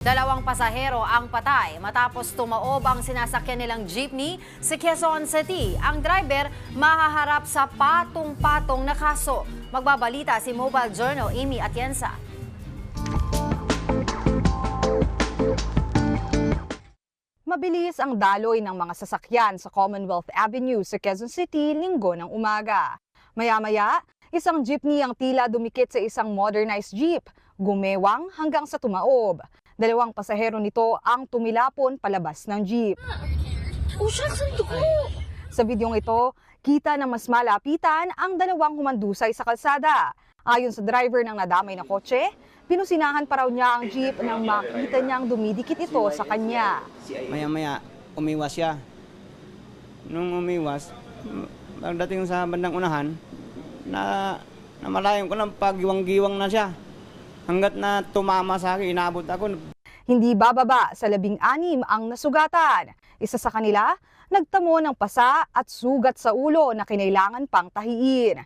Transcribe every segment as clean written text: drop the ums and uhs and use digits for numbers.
Dalawang pasahero ang patay matapos tumaob ang sinasakyan nilang jeepney sa Quezon City. Ang driver mahaharap sa patong-patong na kaso. Magbabalita si Mobile Journal Amy Atienza. Mabilis ang daloy ng mga sasakyan sa Commonwealth Avenue sa Quezon City linggo ng umaga. Maya-maya, isang jeepney ang tila dumikit sa isang modernized jeep, gumewang hanggang sa tumaob. Dalawang pasahero nito ang tumilapon palabas ng jeep. Sa videong ito, kita na mas malapitan ang dalawang humandusay sa kalsada. Ayon sa driver ng nadamay na kotse, pinusinahan pa raw niya ang jeep nang makita niyang dumidikit ito sa kanya. Maya-maya, umiwas siya. Nung umiwas, pagdating sa bandang unahan, namalayan ko lang paggiwang-giwang na siya. Hanggat na tumama sa akin, inabot ako. Hindi bababa sa 16 ang nasugatan. Isa sa kanila, nagtamo ng pasa at sugat sa ulo na kinailangan pang tahiin.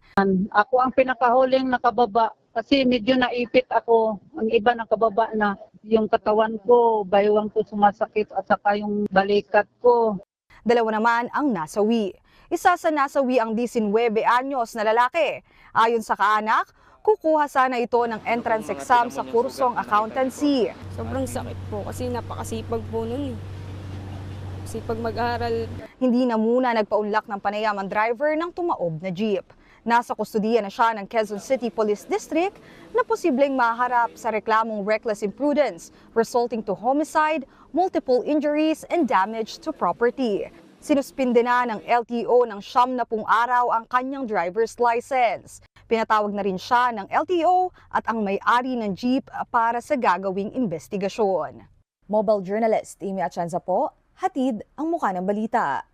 Ako ang pinakahuling nakababa kasi medyo naipit ako. Ang iba nakababa na. Yung katawan ko, baywang ko sumasakit at saka yung balikat ko. Dalawa naman ang nasawi. Isa sa nasawi ang 19 anyos na lalaki. Ayon sa kaanak, kukuha sana ito ng entrance exam sa kursong accountancy. Sobrang sakit po kasi napakasipag po nun eh. Sipag mag-aral. Hindi na muna nagpaunlak ng panayam ang driver ng tumaob na jeep. Nasa kustudiya na siya ng Quezon City Police District na posibleng maharap sa reklamong reckless imprudence resulting to homicide, multiple injuries, and damage to property. Sinuspinde na ng LTO ng 70 araw ang kanyang driver's license. Pinatawag na rin siya ng LTO at ang may-ari ng jeep para sa gagawing investigasyon. Mobile journalist Amy Atienza po, hatid ang mukha ng balita.